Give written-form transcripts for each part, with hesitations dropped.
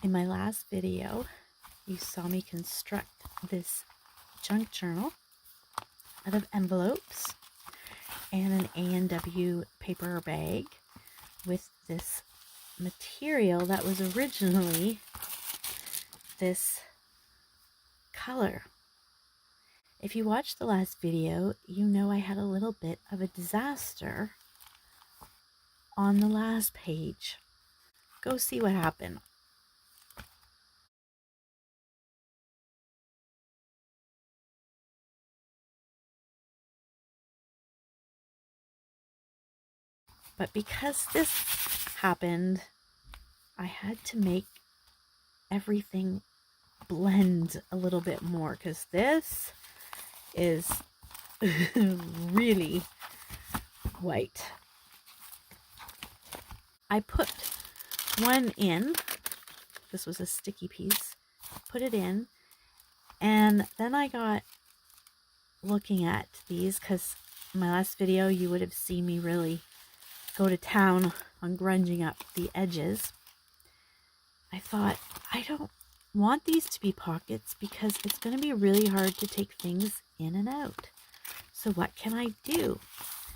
In my last video, you saw me construct this junk journal out of envelopes and an A&W paper bag with this material that was originally this color. If you watched the last video, you know I had a little bit of a disaster on the last page. Go see what happened. But because this happened, I had to make everything blend a little bit more because this is really white. I put one in. This was a sticky piece. Put it in. And then I got looking at these because in my last video you would have seen me really go to town on grunging up the edges. I thought, I don't want these to be pockets because it's going to be really hard to take things in and out. So what can I do?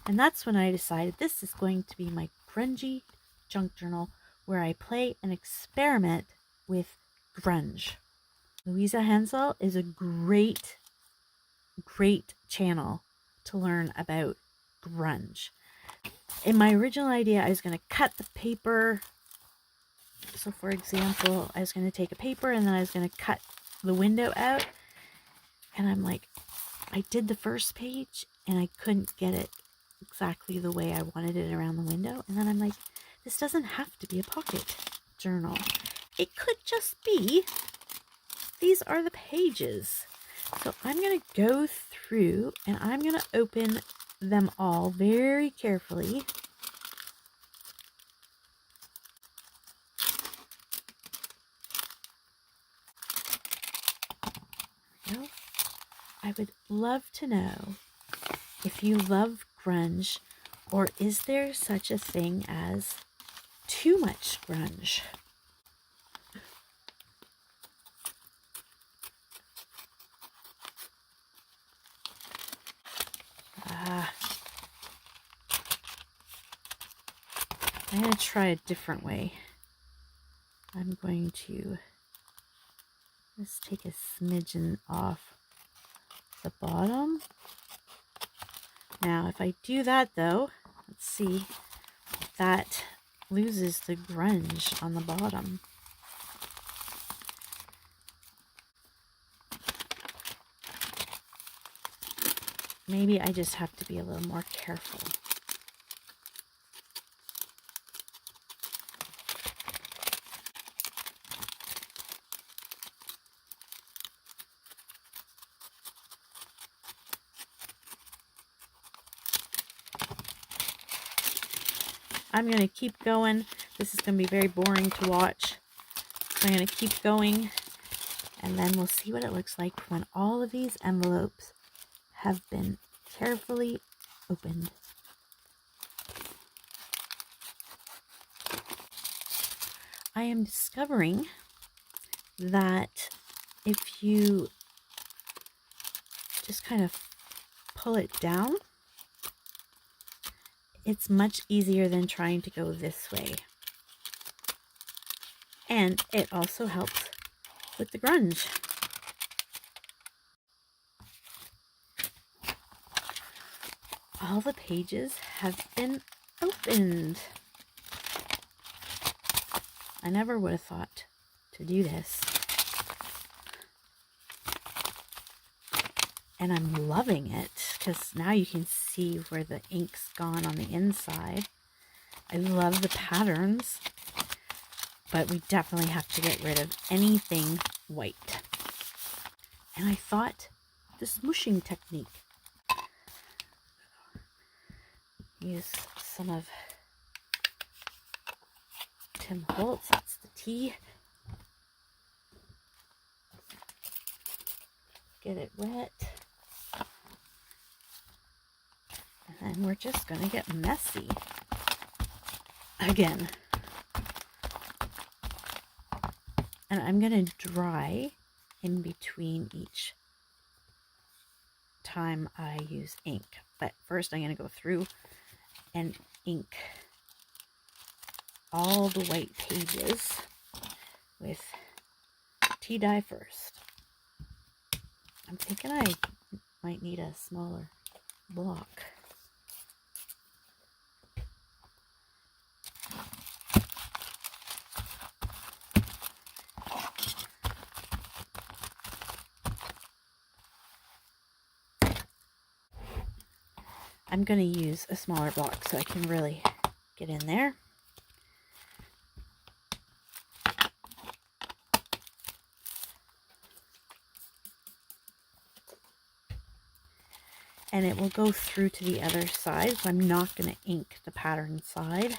And that's when I decided this is going to be my grungy junk journal where I play and experiment with grunge. Louisa Hensel is a great channel to learn about grunge. In my original idea, I was going to cut the paper. So for example, I was going to take a paper and then I was going to cut the window out. And I'm like, I did the first page and I couldn't get it exactly the way I wanted it around the window. And then I'm like, this doesn't have to be a pocket journal. It could just be, these are the pages. So I'm going to go through and I'm going to open them all very carefully. Well, I would love to know if you love grunge, or is there such a thing as too much grunge? I'm going to try a different way. I'm going to just take a smidgen off the bottom. Now, if I do that though, let's see, that loses the grunge on the bottom. Maybe I just have to be a little more careful. I'm going to keep going. This is going to be very boring to watch. So I'm going to keep going, and then we'll see what it looks like when all of these envelopes have been carefully opened. I am discovering that if you just kind of pull it down, it's much easier than trying to go this way. And it also helps with the grunge. All the pages have been opened. I never would have thought to do this. And I'm loving it because now you can see where the ink's gone on the inside. I love the patterns, but we definitely have to get rid of anything white. And I thought the smooshing technique. Use some of Tim Holtz, that's the tea. Get it wet. And then we're just going to get messy again. And I'm going to dry in between each time I use ink. But first I'm going to go through and ink all the white pages with tea dye first. I'm thinking I might need a smaller block. I'm going to use a smaller block so I can really get in there. And it will go through to the other side, so I'm not going to ink the pattern side.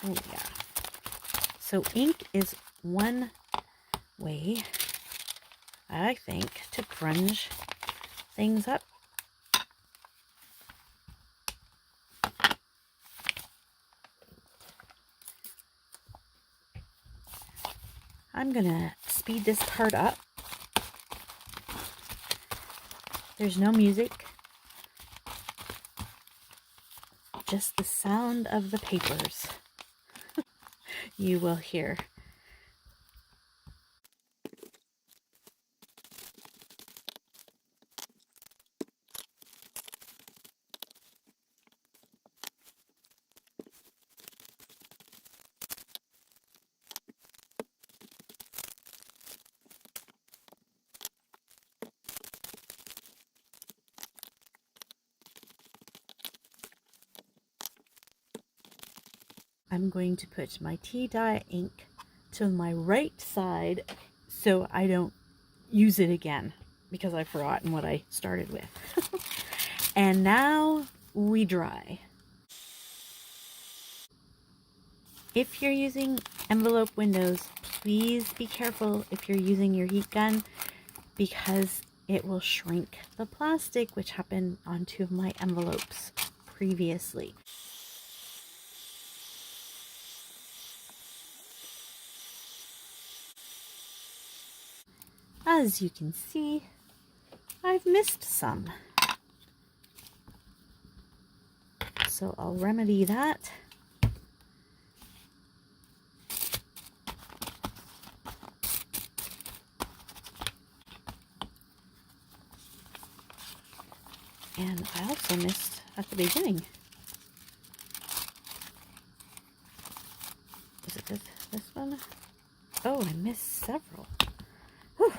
Oh yeah. So ink is one way, I think, to grunge things up. I'm gonna speed this part up. There's no music, just the sound of the papers you will hear. I'm going to put my tea dye ink to my right side so I don't use it again because I've forgotten what I started with. And now we dry. If you're using envelope windows, please be careful if you're using your heat gun because it will shrink the plastic, which happened on 2 of my envelopes previously. As you can see, I've missed some. So I'll remedy that. And I also missed at the beginning. Is it this one? Oh, I missed several. Whew.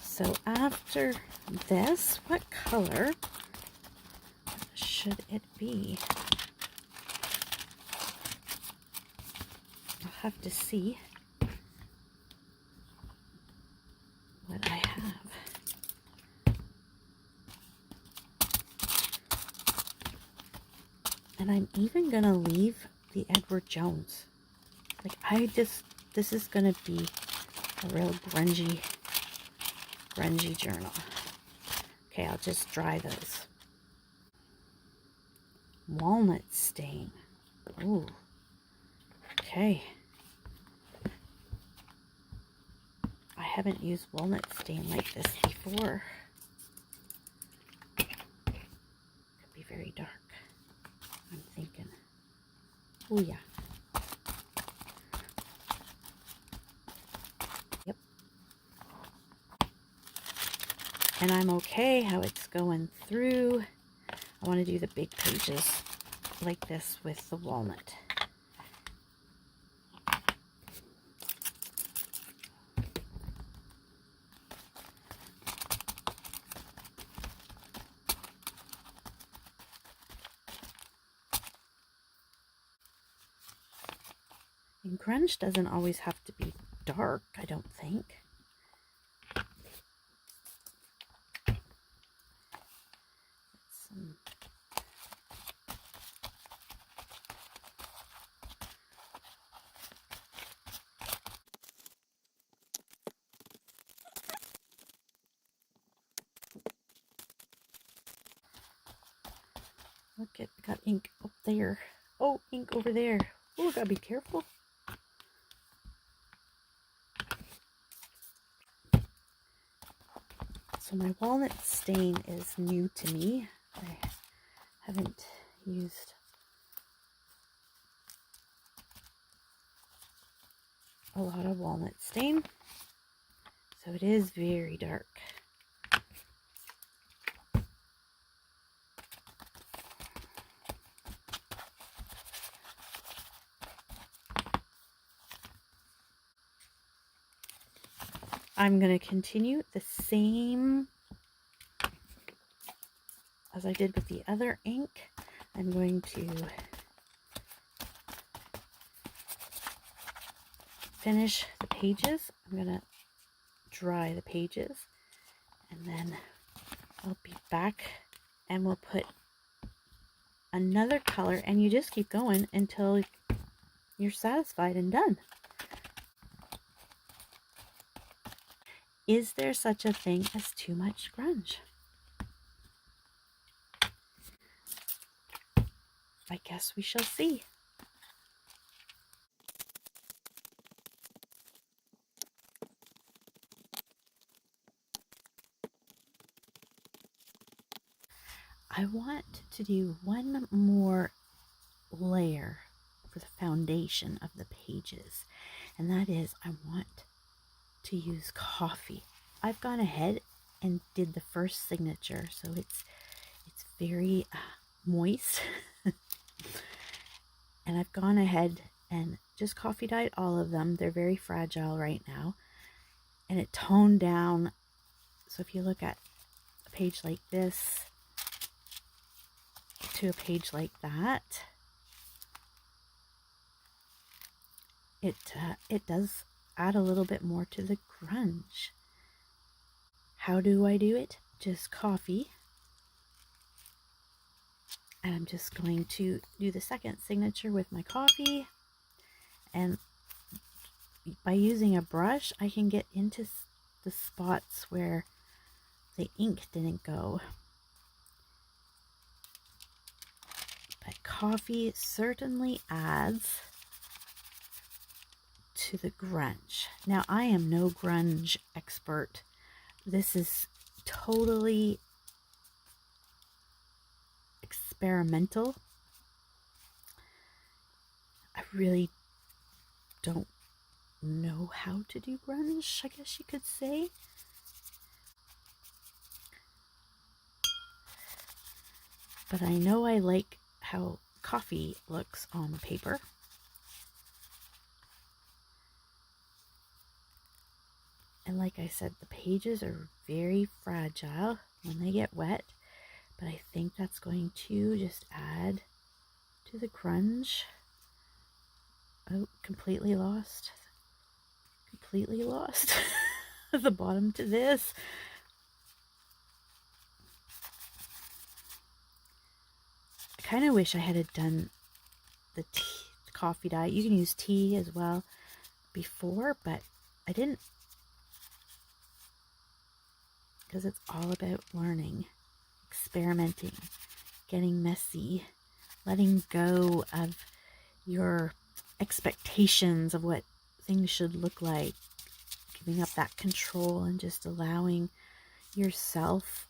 So after this, what color should it be? I'll have to see what I have. And I'm even gonna leave the Edward Jones. Like this is gonna be a real grungy journal. Okay, I'll just dry those. Walnut stain. Ooh. Okay. I haven't used walnut stain like this before. Could be very dark, I'm thinking. Oh yeah. Yep. And I'm okay how it's going through. I want to do the big pages like this with the walnut. And grunge doesn't always have to be dark, I don't think. Look, I got ink up there. Oh, ink over there. Oh, gotta be careful. So my walnut stain is new to me. I haven't used a lot of walnut stain. So it is very dark. I'm going to continue the same as I did with the other ink. I'm going to finish the pages. I'm going to dry the pages, and then I'll be back and we'll put another color, and you just keep going until you're satisfied and done. Is there such a thing as too much grunge? I guess we shall see. I want to do one more layer for the foundation of the pages, and that is I want to use coffee. I've gone ahead and did the first signature, so it's very moist. And I've gone ahead and just coffee dyed all of them. They're very fragile right now, and it toned down. So if you look at a page like this to a page like that, it does add a little bit more to the grunge. How do I do it? Just coffee. And I'm just going to do the second signature with my coffee. And by using a brush, I can get into the spots where the ink didn't go. But coffee certainly adds to the grunge. Now, I am no grunge expert. This is totally experimental. I really don't know how to do grunge, I guess you could say. But I know I like how coffee looks on the paper. And like I said, the pages are very fragile when they get wet, but I think that's going to just add to the grunge. Oh, completely lost. Completely lost. The bottom to this. I kind of wish I had done the coffee dye. You can use tea as well before, but I didn't, because it's all about learning, experimenting, getting messy, letting go of your expectations of what things should look like, giving up that control and just allowing yourself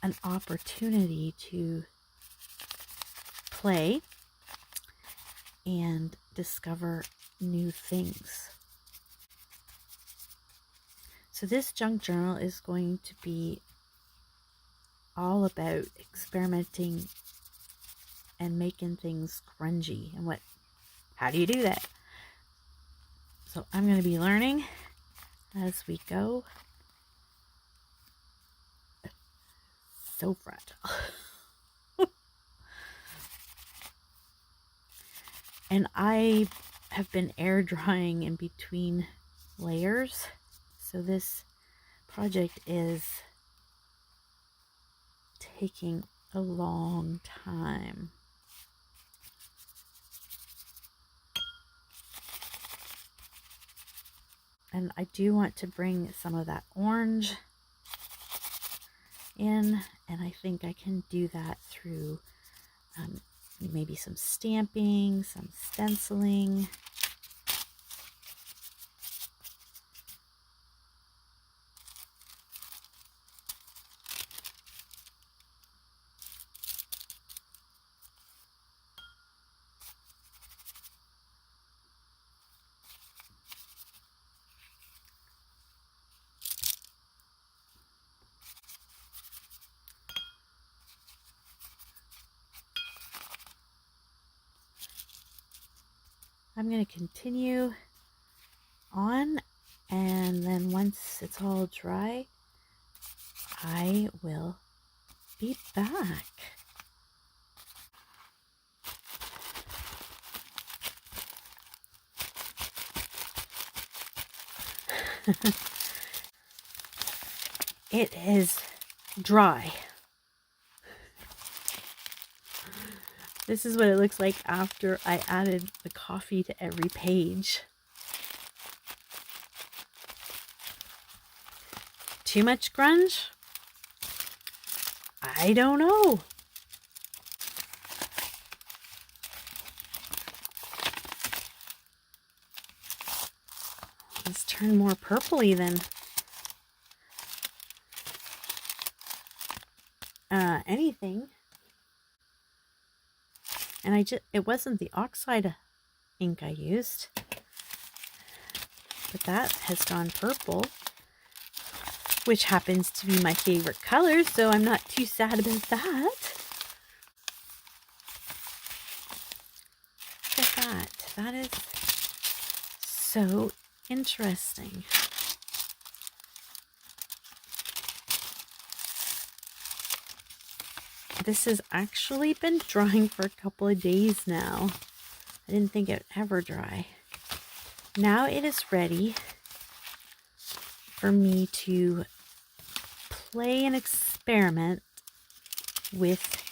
an opportunity to play and discover new things. So this junk journal is going to be all about experimenting and making things grungy, and how do you do that? So I'm going to be learning as we go. So fragile. And I have been air drying in between layers, so this project is taking a long time. And I do want to bring some of that orange in, and I think I can do that through maybe some stamping, some stenciling. I'm going to continue on, and then once it's all dry, I will be back. It is dry. This is what it looks like after I added the coffee to every page. Too much grunge? I don't know. Let's turn more purpley than anything. And it wasn't the oxide ink I used, but that has gone purple, which happens to be my favorite color, so I'm not too sad about that. Look at that. That is so interesting. This has actually been drying for a couple of days now. I didn't think it would ever dry. Now it is ready for me to play and experiment with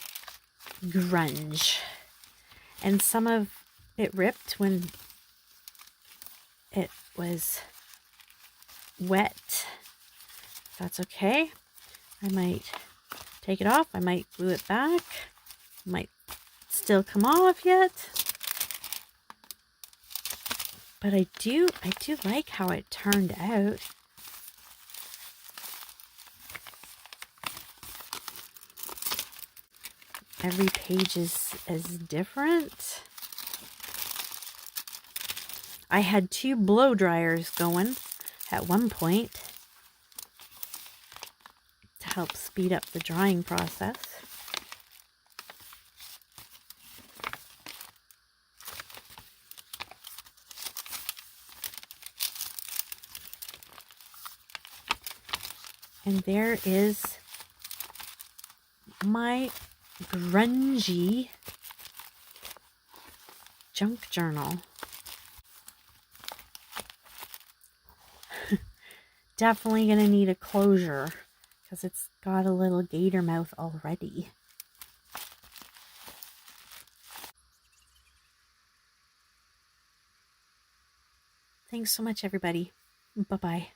grunge. And some of it ripped when it was wet. That's okay. I might take it off. I might glue it back. It might still come off yet. But I do like how it turned out. Every page is different. I had 2 blow dryers going at one point to help speed up the drying process. And there is my grungy junk journal. Definitely going to need a closure because it's got a little gator mouth already. Thanks so much, everybody. Bye-bye.